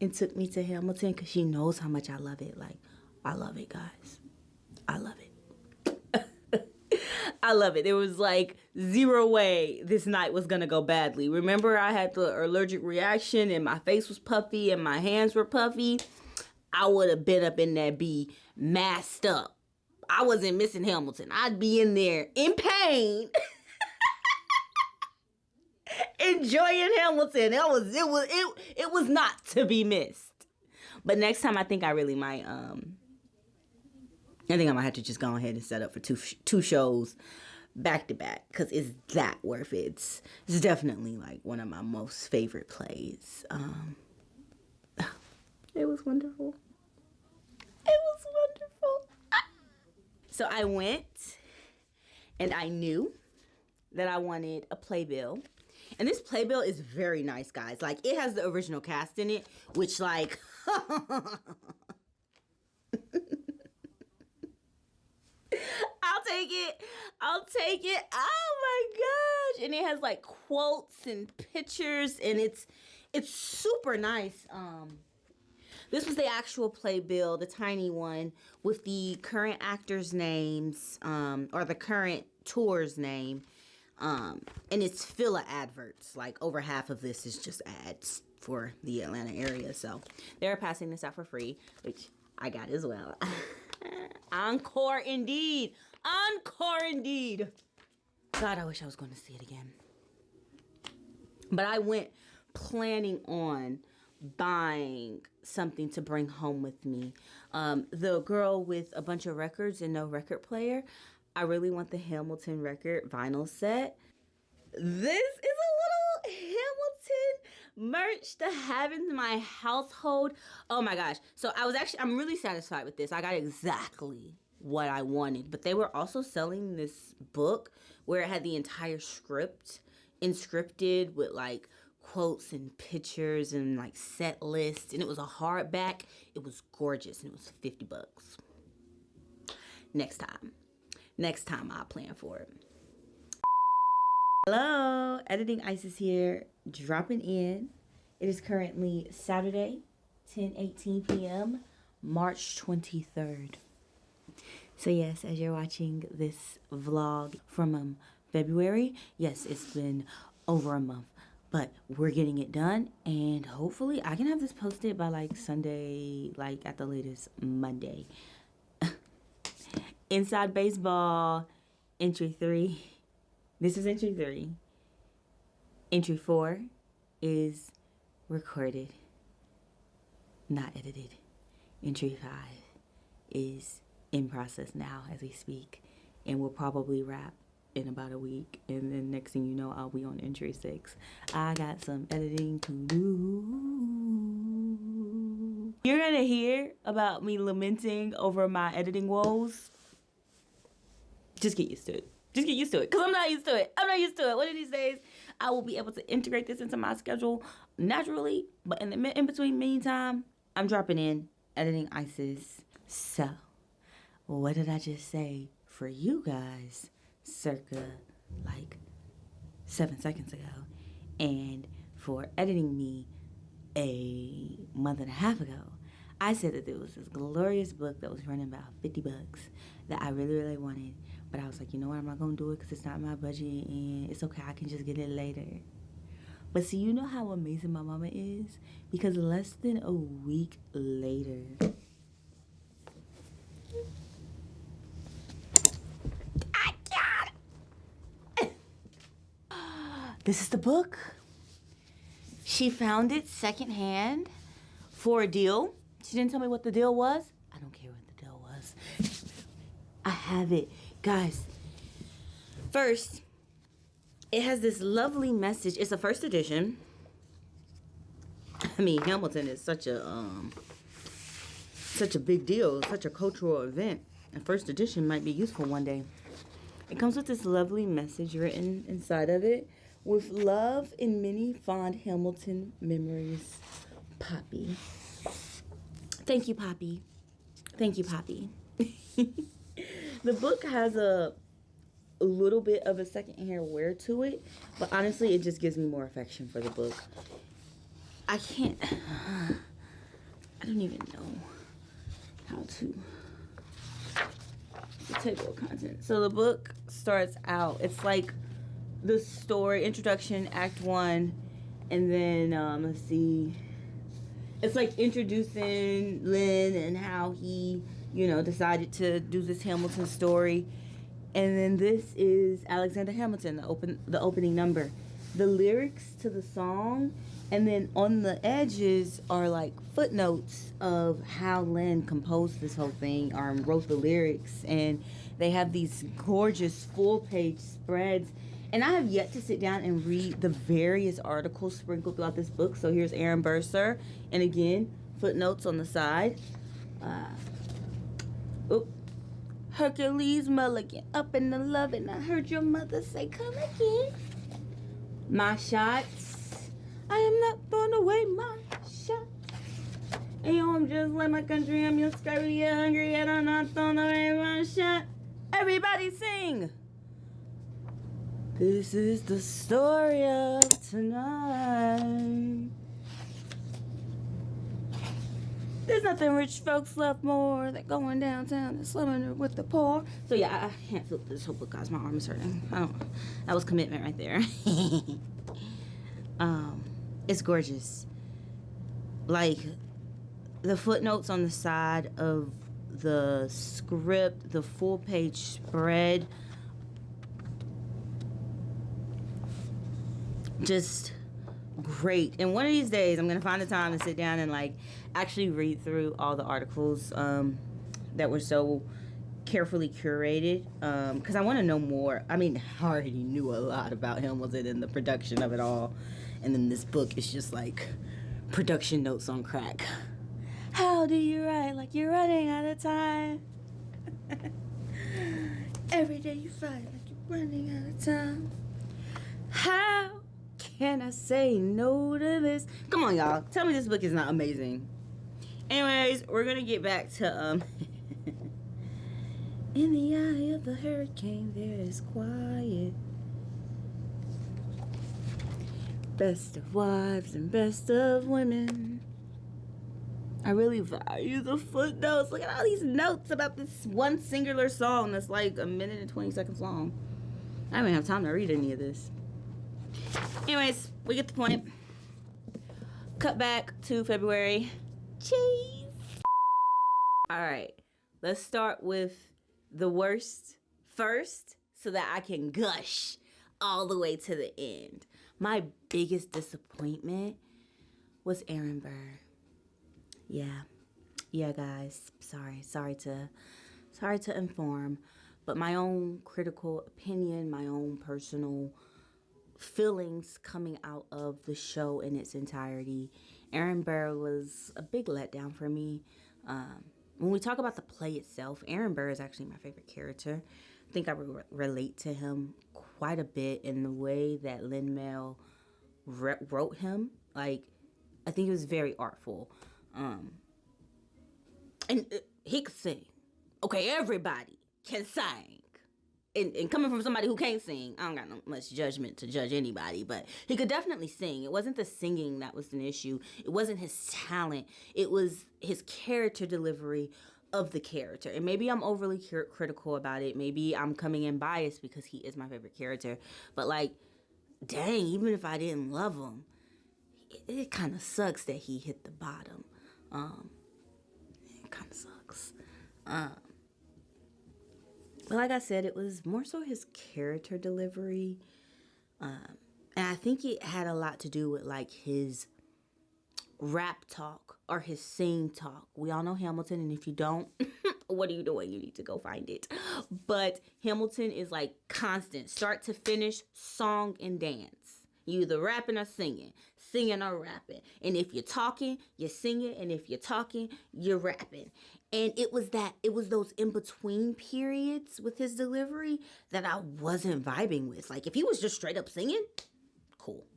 and took me to Hamilton because she knows how much I love it. Like, I love it, guys. I love it. I love it. There was like 0 way this night was gonna go badly. Remember, I had the allergic reaction and my face was puffy and my hands were puffy. I would have been up in that B masked up. I wasn't missing Hamilton. I'd be in there in pain, enjoying Hamilton. It was not to be missed. But next time, I think I really might. I think I might have to just go ahead and set up for two shows back to back because it's that worth it. It's definitely like one of my most favorite plays. It was wonderful. It was wonderful. So I went and I knew that I wanted a playbill. And this playbill is very nice, guys. Like, it has the original cast in it, which, like, I'll take it. Oh my gosh. And it has like quotes and pictures and it's super nice. This was the actual playbill, the tiny one with the current actors' names, or the current tour's name. And it's full of adverts. Like, over half of this is just ads for the Atlanta area. So they're passing this out for free, which I got as well. Encore indeed. Encore indeed. God, I wish I was going to see it again. But I went planning on buying something to bring home with me. The girl with a bunch of records and no record player, I really want the Hamilton record vinyl set. This is a little Hamilton merch to have in my household. Oh my gosh. So I'm really satisfied with this. I got exactly what I wanted. But they were also selling this book where it had the entire script inscripted with like quotes and pictures and like set lists. And it was a hardback. It was gorgeous and it was $50. Next time. Next time I'll plan for it. Hello, Editing Isis here, dropping in. It is currently Saturday, 10:18 p.m., March 23rd. So yes, as you're watching this vlog from February, yes, it's been over a month, but we're getting it done, and hopefully I can have this posted by like Sunday, like at the latest Monday. Inside Baseball, entry 3. This is entry 3. Entry 4 is recorded, not edited. Entry 5 is in process now as we speak, and we'll probably wrap in about a week, and then next thing you know, I'll be on entry 6. I got some editing to do. You're gonna hear about me lamenting over my editing woes. Just get used to it. Just get used to it, because I'm not used to it. I'm not used to it. One of these days, I will be able to integrate this into my schedule naturally, but in the in-between meantime, I'm dropping in Editing Isis. So, what did I just say for you guys circa like 7 seconds ago? And for editing me a month and a half ago, I said that there was this glorious book that was running about $50 that I really, really wanted. But I was like, you know what, I'm not going to do it because it's not my budget and it's okay, I can just get it later. But see, you know how amazing my mama is? Because less than a week later, I got it! This is the book. She found it secondhand for a deal. She didn't tell me what the deal was. I don't care what the deal was. I have it. Guys, first, it has this lovely message. It's a first edition. I mean, Hamilton is such a big deal, such a cultural event. A first edition might be useful one day. It comes with this lovely message written inside of it. With love and many fond Hamilton memories, Poppy. Thank you, Poppy. Thank you, Poppy. The book has a little bit of a secondhand wear to it, but honestly, it just gives me more affection for the book. I don't even know how to. The table of contents. So the book starts out, it's like the story, introduction, act 1, and then, let's see, it's like introducing Lynn and how he, decided to do this Hamilton story. And then this is Alexander Hamilton, the opening number. The lyrics to the song, and then on the edges are like footnotes of how Lynn composed this whole thing, or wrote the lyrics. And they have these gorgeous full-page spreads. And I have yet to sit down and read the various articles sprinkled throughout this book. So here's Aaron Burser, and again, footnotes on the side. Hercules Mulligan, up in the lovin', I heard your mother say, come again. My shots, I am not throwing away my shots. And yo, I'm just like my country, I'm your scurvy, hungry, and I'm not throwing away my shot. Everybody sing. This is the story of tonight. There's nothing rich folks love more than going downtown and slumming it with the poor. So yeah, I can't flip this whole book, guys. My arm is hurting. That was commitment right there. It's gorgeous. Like, the footnotes on the side of the script, the full-page spread, just great. And one of these days, I'm gonna find the time to sit down and like actually read through all the articles that were so carefully curated, because I want to know more. I mean, I already knew a lot about Hamilton and the production of it all, and then this book is just like production notes on crack. How do you write like you're running out of time? Every day you fight like you're running out of time. How can I say no to this? Come on, y'all. Tell me this book is not amazing. Anyways, we're gonna get back to In the eye of the hurricane, there is quiet. Best of wives and best of women. I really value the footnotes. Look at all these notes about this one singular song that's like a minute and 20 seconds long. I don't even have time to read any of this. Anyways, we get the point. Cut back to February. Cheese. All right, let's start with the worst first so that I can gush all the way to the end. My biggest disappointment was Aaron Burr. Yeah, guys. Sorry to inform, but my own critical opinion, my own personal feelings coming out of the show in its entirety. Aaron Burr was a big letdown for me. When we talk about the play itself, Aaron Burr is actually my favorite character. I think I relate to him quite a bit in the way that Lin-Manuel wrote him. Like, I think it was very artful. And he could sing. Okay, everybody can sing. And coming from somebody who can't sing, I don't got no much judgment to judge anybody, but he could definitely sing. It wasn't the singing that was an issue. It wasn't his talent. It was his character delivery of the character. And maybe I'm overly critical about it. Maybe I'm coming in biased because he is my favorite character. But like, dang, even if I didn't love him, it kind of sucks that he hit the bottom. It kind of sucks. But like I said, it was more so his character delivery. And I think it had a lot to do with like his rap talk or his sing talk. We all know Hamilton, and if you don't, what are you doing? You need to go find it. But Hamilton is like constant, start to finish, song and dance. You either rapping or singing or rapping. And if you're talking, you're singing. And if you're talking, you're rapping. And it was those in-between periods with his delivery that I wasn't vibing with. Like, if he was just straight up singing, cool.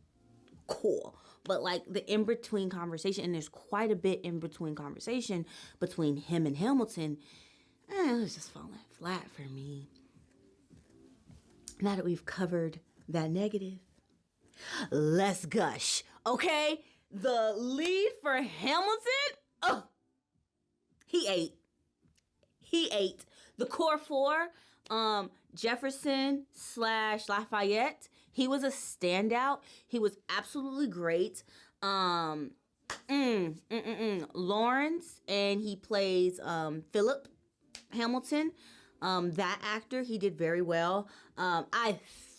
But like the in-between conversation, and there's quite a bit in-between conversation between him and Hamilton, it was just falling flat for me. Now that we've covered that negative, let's gush, okay? The lead for Hamilton, he ate. The core four, Jefferson / Lafayette, he was a standout. He was absolutely great. Lawrence, and he plays Philip Hamilton. That actor, he did very well. I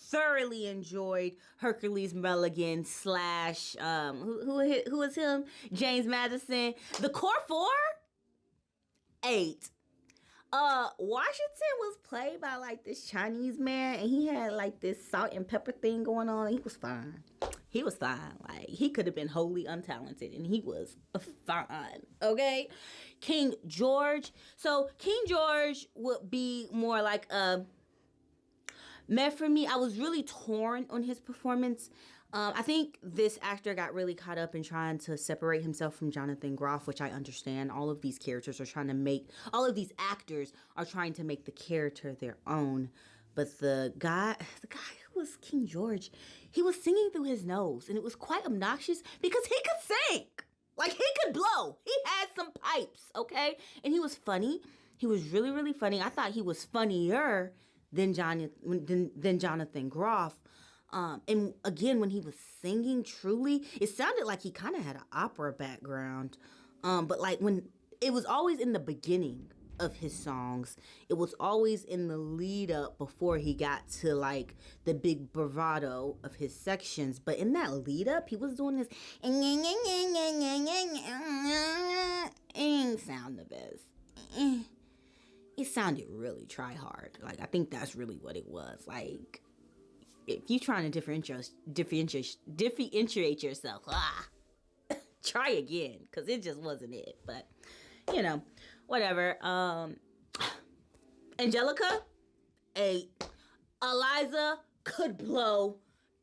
thoroughly enjoyed Hercules Mulligan / who was him? James Madison. The core four, 8. Washington was played by like this Chinese man, and he had like this salt and pepper thing going on. He was fine. Like, he could have been wholly untalented, and he was fine. Okay, King George. So King George would be more like a meh for me. I was really torn on his performance. I think this actor got really caught up in trying to separate himself from Jonathan Groff, which I understand. All of these actors are trying to make the character their own. But the guy who was King George, he was singing through his nose, and it was quite obnoxious because he could sing. Like, he could blow. He had some pipes, okay? And he was funny. He was really, really funny. I thought he was funnier than Jonathan Groff. And again, when he was singing, truly, it sounded like he kind of had an opera background. But like when it was always in the beginning of his songs, it was always in the lead up before he got to like the big bravado of his sections. But in that lead up, he was doing this sound the best. It sounded really try hard. Like, I think that's really what it was. Like, if you're trying to differentiate yourself, try again, because it just wasn't it. But, whatever. Angelica, 8. Eliza could blow.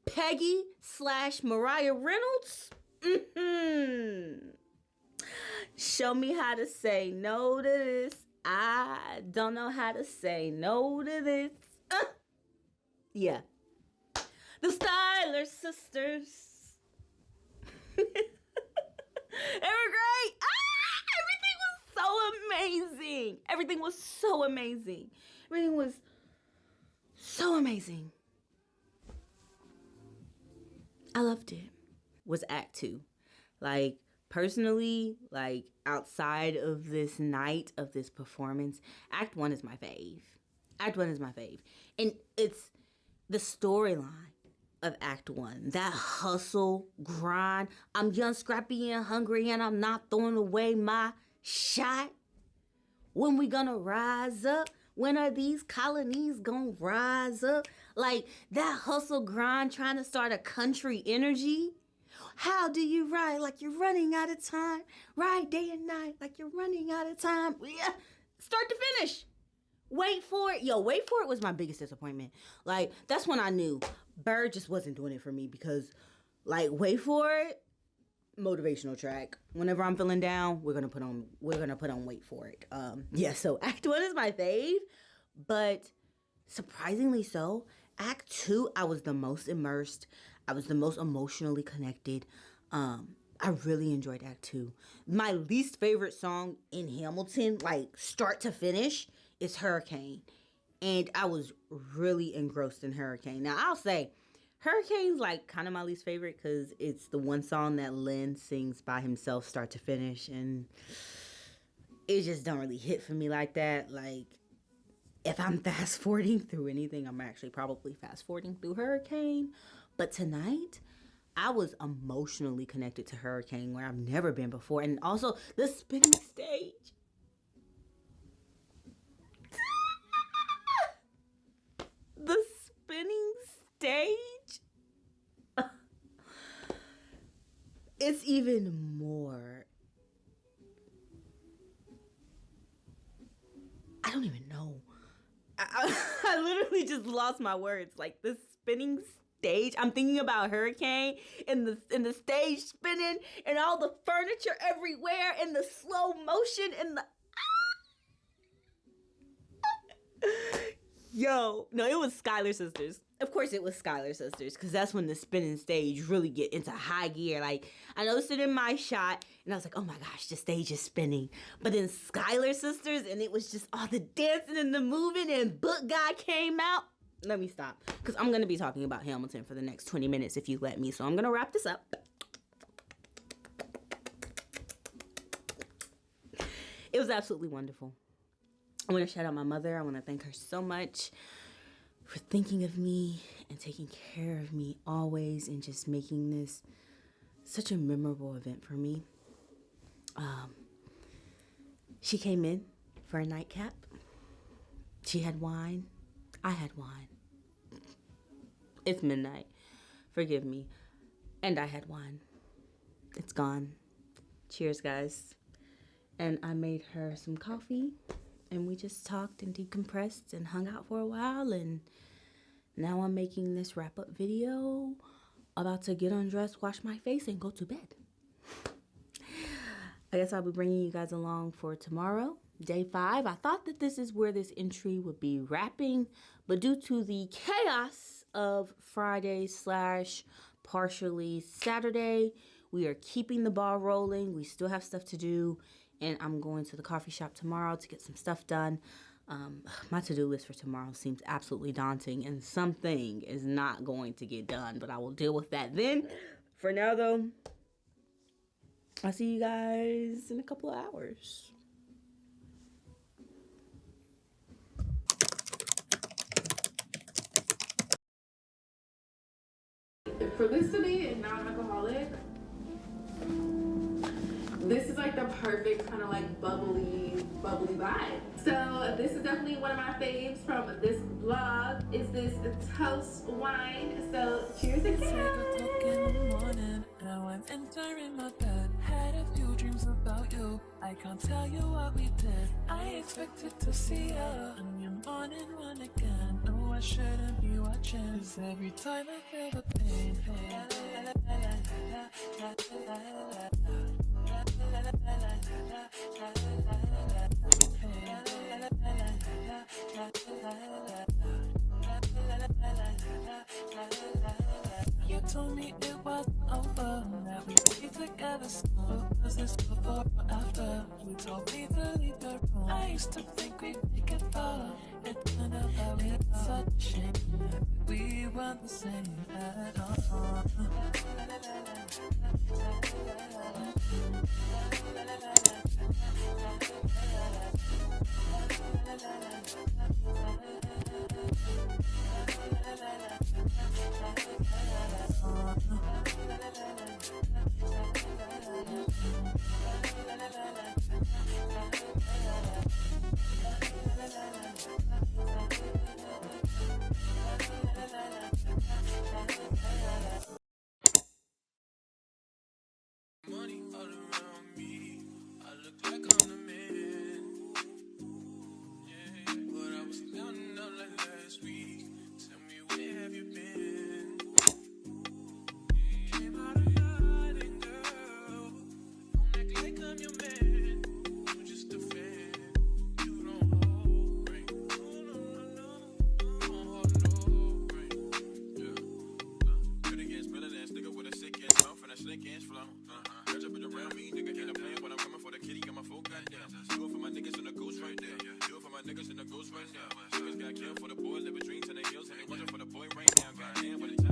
Peggy / Mariah Reynolds, show me how to say no to this I don't know how to say no to this. Yeah. The Styler sisters. They were great. Everything was so amazing. Everything was so amazing. Everything was so amazing. I loved it. Was Act 2. Like, personally, like, outside of this night, of this performance, Act 1 is my fave. Act 1 is my fave. And it's the storyline of Act 1. That hustle, grind. I'm young, scrappy, and hungry, and I'm not throwing away my shot. When we gonna rise up? When are these colonies gonna rise up? Like, that hustle, grind, trying to start a country energy. How do you ride like you're running out of time? Ride day and night like you're running out of time. Yeah. Start to finish. Wait for it. Yo, Wait for It was my biggest disappointment. Like, that's when I knew Bird just wasn't doing it for me because, like, Wait for It, motivational track. Whenever I'm feeling down, we're gonna put on Wait for It. Yeah, so Act 1 is my fave, but surprisingly so, Act 2, I was the most immersed. I was the most emotionally connected. I really enjoyed Act 2. My least favorite song in Hamilton, like start to finish, is Hurricane. And I was really engrossed in Hurricane. Now, I'll say, Hurricane's like kind of my least favorite because it's the one song that Lynn sings by himself start to finish. And it just don't really hit for me like that. Like, if I'm fast forwarding through anything, I'm actually probably fast forwarding through Hurricane. But tonight, I was emotionally connected to Hurricane where I've never been before. And also, the spinning stage. The spinning stage. It's even more. I don't even know. I literally just lost my words. Like, the spinning stage. I'm thinking about Hurricane and the stage spinning and all the furniture everywhere and the slow motion and the Yo, no, it was Skylar Sisters. Of course it was Skylar Sisters, because that's when the spinning stage really get into high gear. Like, I noticed it in my shot, and I was like, oh my gosh, the stage is spinning. But then Skylar Sisters, and it was just all the dancing and the moving, and Book Guy came out. Let me stop, because I'm going to be talking about Hamilton for the next 20 minutes if you let me, so I'm going to wrap this up. It was absolutely wonderful. I want to shout out my mother. I want to thank her so much for thinking of me and taking care of me always and just making this such a memorable event for me. She came in for a nightcap. She had wine. I had wine. It's midnight. Forgive me. And I had wine. It's gone. Cheers, guys. And I made her some coffee. And we just talked and decompressed and hung out for a while. And now I'm making this wrap-up video. About to get undressed, wash my face, and go to bed. I guess I'll be bringing you guys along for tomorrow, day 5. I thought that this is where this entry would be wrapping. But due to the chaos of Friday / partially Saturday, we are keeping the ball rolling. We still have stuff to do. And I'm going to the coffee shop tomorrow to get some stuff done. My to-do list for tomorrow seems absolutely daunting, and something is not going to get done, but I will deal with that then. For now, though, I'll see you guys in a couple of hours. For this to be a non-alcoholic, this is like the perfect kind of like bubbly vibe. So this is definitely one of my faves from this vlog. Is this toast wine? So cheers again. Now I'm entering my bed. Had a few dreams about you. I can't tell you what we did. I expected to see you on your morning run again. No, I shouldn't be watching. 'Cause every time I feel the pain, pain. told me it was over, that we'd be together soon. Was this before or after? You told me to leave the room. I used to think we'd make it far. It turned out that we had such a shame that we weren't the same at all. Money all around me, I look like I'm the man. Yeah, but I was down and out like last week. Tell me where have you been? Came out of hiding, girl. Don't act like I'm your man. You just a fan. You don't hold ring. No, don't hold no ring. Yeah. Good against better than nigga with a sick ass mouth and a slick ass flow. Catch up around me, nigga ain't a plan, but I'm coming for the kitty, got my phone goddamn. Do it for my niggas and the ghost right there. Do it for my niggas and the ghost right now. Niggas got killed for the boy, living dreams in the hills, and they watching for the boy right now. Goddamn, what a time.